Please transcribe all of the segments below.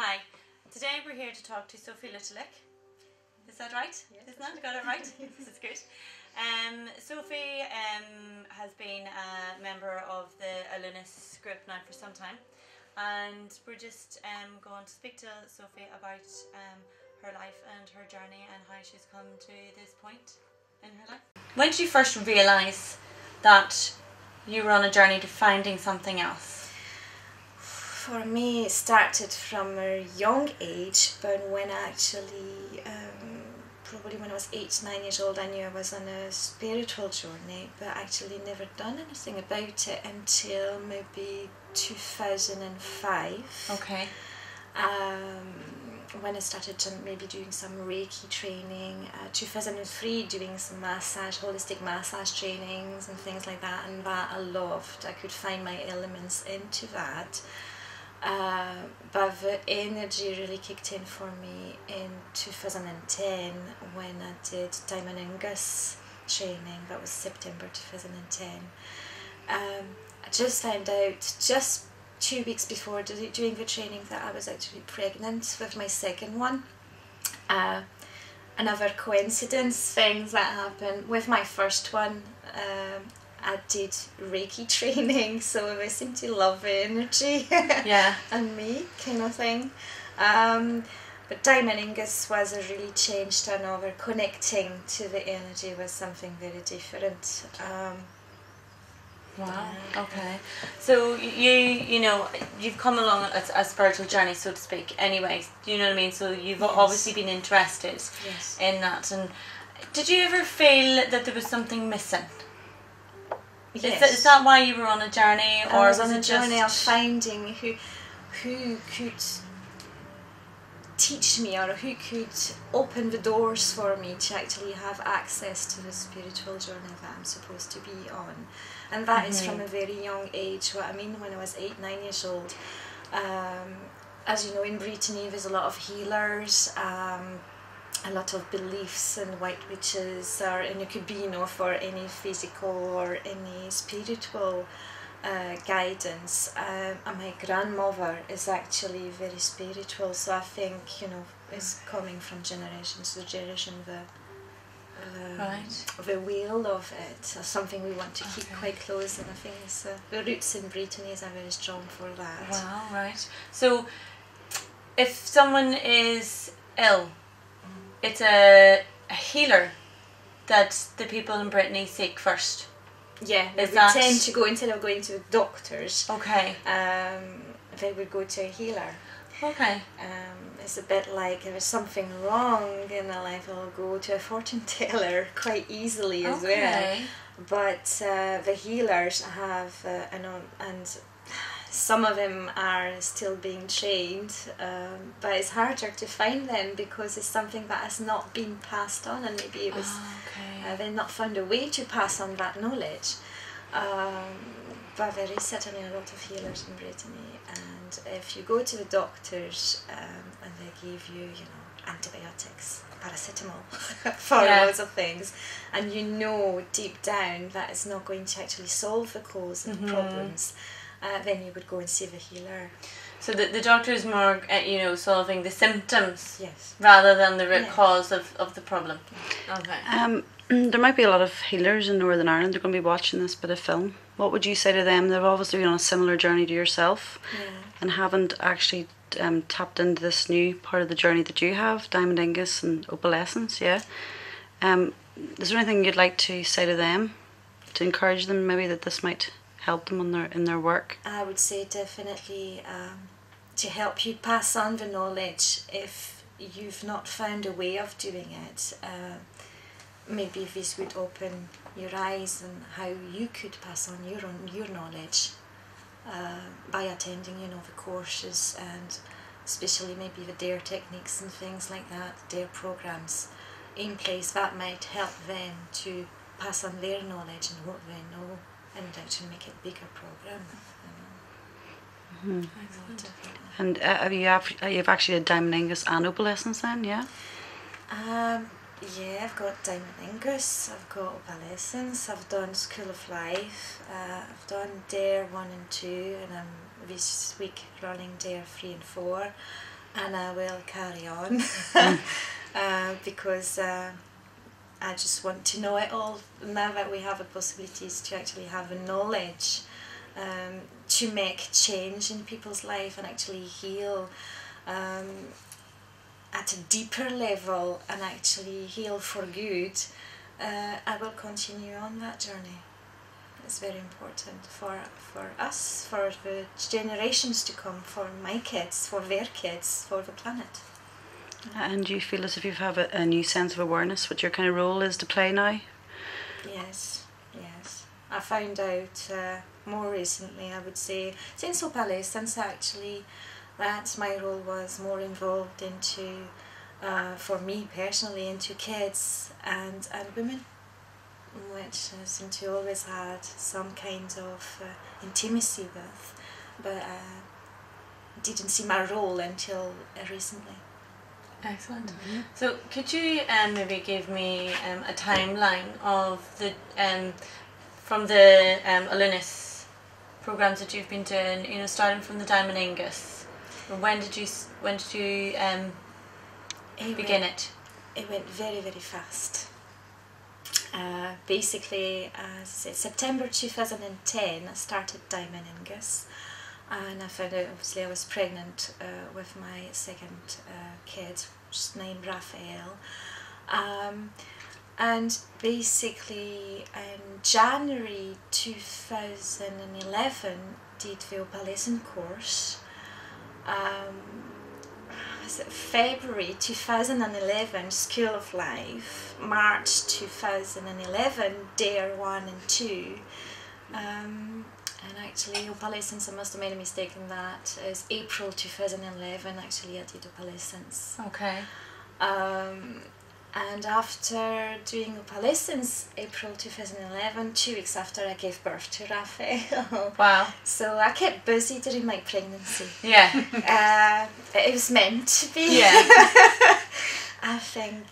Hi, today we're here to talk to Sophie Littlelick. Is that right? Yes. Isn't that? Got it right? This is good. Sophie has been a member of the Allonus group now for some time, and we're just going to speak to Sophie about her life and her journey and how she's come to this point in her life. When did you first realise that you were on a journey to finding something else? For me, it started from a young age, but when I actually, probably when I was 8, 9 years old, I knew I was on a spiritual journey, but actually never done anything about it until maybe 2005. Okay. When I started maybe doing some Reiki training, 2003 doing some massage, holistic massage trainings and things like that, and that I loved. I could find my elements into that. But the energy really kicked in for me in 2010 when I did Diamond Angus training. That was September 2010. I just found out just 2 weeks before doing the training that I was actually pregnant with my second one. Another coincidence, things that happened with my first one. I did Reiki training, so they seemed to love the energy and me, kind of thing. But Diamond Angus was a really changed another. Connecting to the energy was something very different. Wow. Okay. So you've come along a spiritual journey, so to speak. Anyway, you know what I mean. So you've obviously been interested in that. And did you ever feel that there was something missing? Yes. Is that why you were on a journey, or I was on a journey of finding who could teach me, or who could open the doors for me to actually have access to the spiritual journey that I'm supposed to be on. And that is from a very young age. What I mean, when I was 8, 9 years old, as you know, in Brittany there's a lot of healers, a lot of beliefs and white witches, and it could be, for any physical or any spiritual guidance. And my grandmother is actually very spiritual, so I think it's coming from generation to generation the wheel of it. Something we want to keep quite close, and I think the roots in Brittany are very strong for that. Wow, right. So if someone is ill, it's a healer that the people in Brittany seek first. Yeah, they tend to go, instead of going to doctors. Okay. They would go to a healer. Okay. It's a bit like if there's something wrong in their life, I'll go to a fortune teller quite easily as well. But the healers have, and some of them are still being trained, but it's harder to find them because it's something that has not been passed on, and maybe it was they've not found a way to pass on that knowledge. But there is certainly a lot of healers in Brittany, and if you go to the doctors and they give you, antibiotics, paracetamol for loads of things, and deep down that it's not going to actually solve the cause of the problems, then you would go and see the healer. So the doctor is more, solving the symptoms, rather than the root cause of the problem. Okay. There might be a lot of healers in Northern Ireland. They're going to be watching this bit of film. What would you say to them? They've obviously been on a similar journey to yourself, and haven't actually tapped into this new part of the journey that you have, Diamond Angus and opalescence. Is there anything you'd like to say to them to encourage them, maybe that this might help them in their work? I would say definitely to help you pass on the knowledge. If you've not found a way of doing it, maybe this would open your eyes on how you could pass on your knowledge by attending the courses, and especially maybe the DARE techniques and things like that, DARE programs in place that might help them to pass on their knowledge and what they know, and actually make it a bigger program. And you've actually had Diamond Angus and opalescence then, I've got Diamond Angus, I've got opalescence, I've done School of Life, I've done DARE 1 and 2, and I'm this week running DARE 3 and 4. and I will carry on because I just want to know it all. Now that we have the possibilities to actually have the knowledge to make change in people's life and actually heal at a deeper level and actually heal for good, I will continue on that journey. It's very important for us, for the generations to come, for my kids, for their kids, for the planet. And do you feel as if you have a new sense of awareness what your kind of role is to play now? Yes. I found out more recently, I would say, since opalescence actually, that my role was more involved into, for me personally, into kids and women, which I seem to always had some kind of intimacy with, but didn't see my role until recently. Excellent. Mm-hmm. So could you maybe give me a timeline of the from the Allonus programs that you've been doing, you know, starting from the Diamond Ingus? When did you begin it? It went very, very fast. Basically, September 2010 I started Diamond Ingus, and I found out obviously I was pregnant with my second kid, just named Raphael, and basically in January 2011 did the opalescent course. February 2011 School of Life, March 2011 Dare 1 and 2, and actually opalescence, I must have made a mistake in that, is April 2011 actually I did opalescence. Okay. And after doing opalescence, April 2011, 2 weeks after I gave birth to Raphael. Wow. So I kept busy during my pregnancy. Yeah. It was meant to be. Yeah. I think,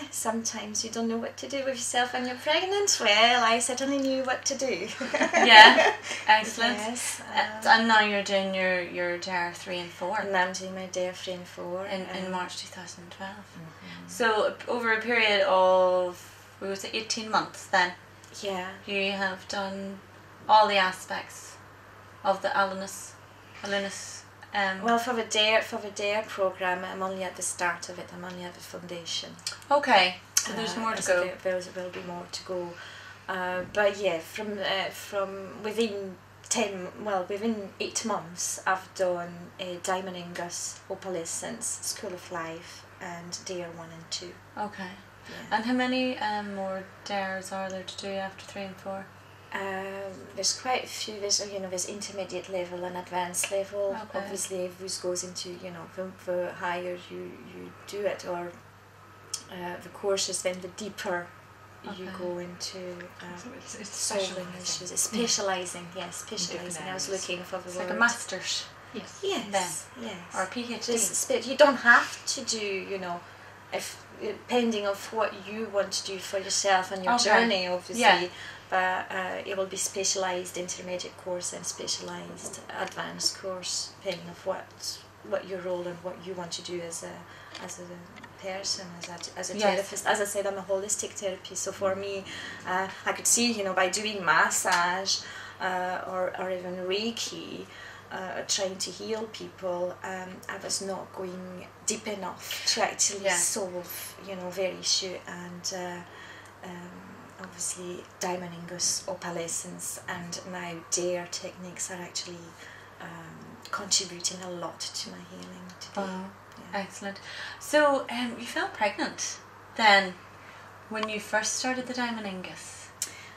sometimes you don't know what to do with yourself when you're pregnant. Well, I certainly knew what to do. Yeah, excellent. Yes. And now you're doing your Dare 3 and 4. And I'm doing my Dare 3 and 4. In March 2012. Mm-hmm. So over a period of, we would say 18 months then, yeah, you have done all the aspects of the Allonus. Well, for the Dare program, I'm only at the start of it. I'm only at the foundation. Okay, so there's more to go. There will be more to go. But yeah, from within 8 months, I've done Diamond Ingus, Opalescence, School of Life, and Dare 1 and 2. Okay. Yeah. And how many more dares are there to do after 3 and 4? There's quite a few. There's intermediate level and advanced level. Okay. Obviously, this goes into the higher you do it, or the courses, then the deeper you go into it's solving issues. It's specialising. Yes, specialising. I was looking for the It's word. like a master's. Yes. Yes. Then. Yes. Or a PhD. Just, you don't have to do. If depending of what you want to do for yourself and your journey, obviously. Yeah. But it will be specialised intermediate course and specialised advanced course, depending of what your role and what you want to do as a person, as a therapist. As I said, I'm a holistic therapist, so for me, I could see, by doing massage or even Reiki, trying to heal people, I was not going deep enough to actually solve, their issue, and obviously Diamond Ingus, Opalescence, and now Dare techniques are actually contributing a lot to my healing today. Wow, excellent. So you felt pregnant then when you first started the Diamond Ingus?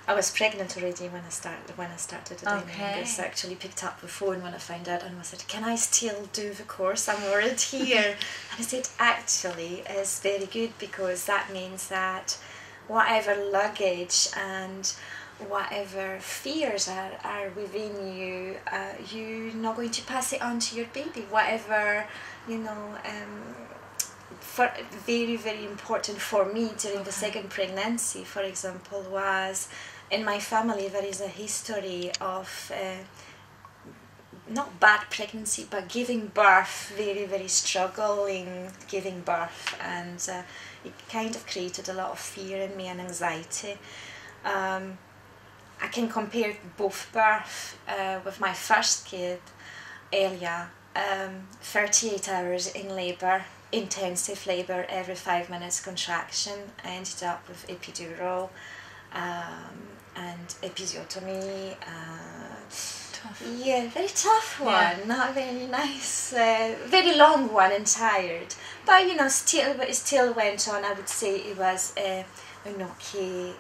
I was pregnant already when I started the Diamond Ingus. I actually picked up the phone when I found out and I said, "Can I still do the course? I'm already here." And I said, "Actually, it's very good, because that means that whatever luggage and whatever fears are within you, you're not going to pass it on to your baby. Whatever, for very, very important for me during the second pregnancy, for example, was in my family there is a history of not bad pregnancy, but giving birth, very, very struggling giving birth, and it kind of created a lot of fear in me and anxiety. I can compare both birth with my first kid, Elia, 38 hours in labour, intensive labour, every 5 minutes contraction. I ended up with epidural and episiotomy. Tough. Yeah, very tough one, Yeah. not very nice, very long one and tired. But you know, it still went on. I would say it was an okay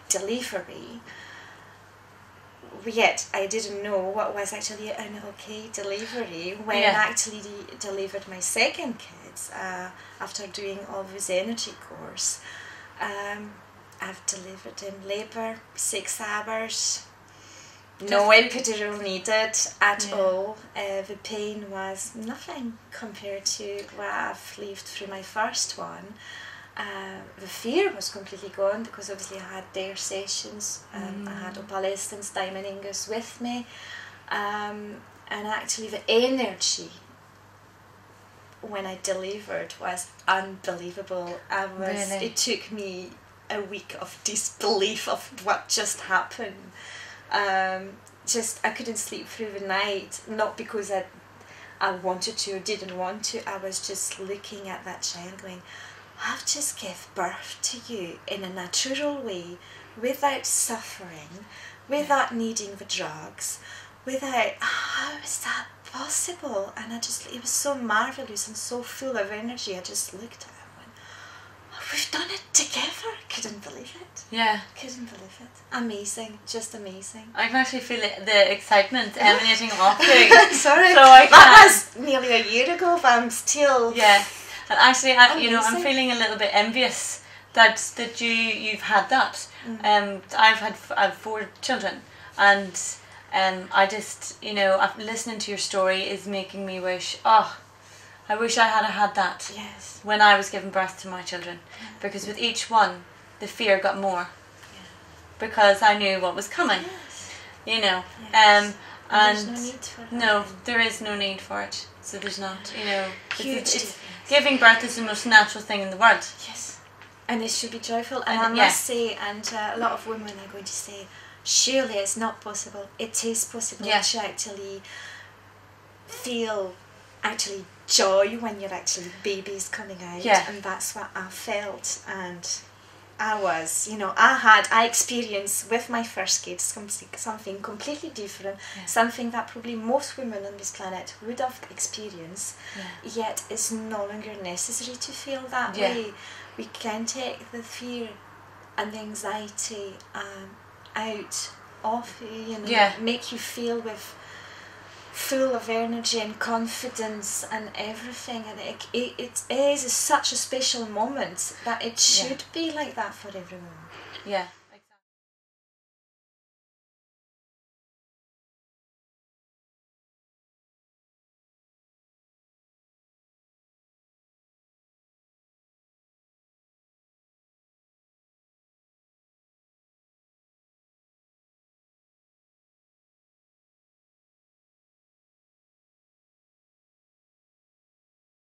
delivery. Yet I didn't know what was actually an okay delivery when I actually delivered my second kid after doing all this energy course. I've delivered in labour, 6 hours. No epidural needed at all. The pain was nothing compared to what I've lived through my first one. The fear was completely gone because obviously I had their sessions. I had opalescence, diamond ingots with me, and actually the energy when I delivered was unbelievable. Really? It took me a week of disbelief of what just happened. I couldn't sleep through the night, not because I wanted to or didn't want to. I was just looking at that child going, I've just given birth to you in a natural way, without suffering, without needing the drugs, without, how is that possible? And it was so marvellous and so full of energy. I just looked at it and went, oh, we've done it together. Couldn't believe it. Yeah. Couldn't believe it. Amazing, just amazing. I can actually feel the excitement emanating off you. Sorry, So I that was nearly a year ago, but I'm still... Yeah. And actually, I'm Amazing. feeling a little bit envious that you've had that. I've 4 children, and I just, listening to your story is making me wish. Oh, I wish I had that. Yes. When I was giving birth to my children, because with each one, the fear got more. Yeah. Because I knew what was coming. Yes. Yes. And there's no need for that. no, there is no need for it. So there's not, Huge it's difference. giving birth is the most natural thing in the world. Yes. And it should be joyful. And I And, must say, and a lot of women are going to say, surely it's not possible. It is possible Yeah. to actually feel joy when your baby's coming out. Yeah. And that's what I felt. And I experienced with my first kid something completely different, something that probably most women on this planet would have experienced, yet it's no longer necessary to feel that way. We can take the fear and the anxiety out of you, make you feel full of energy and confidence and everything, and it is such a special moment that it should be like that for everyone. Yeah.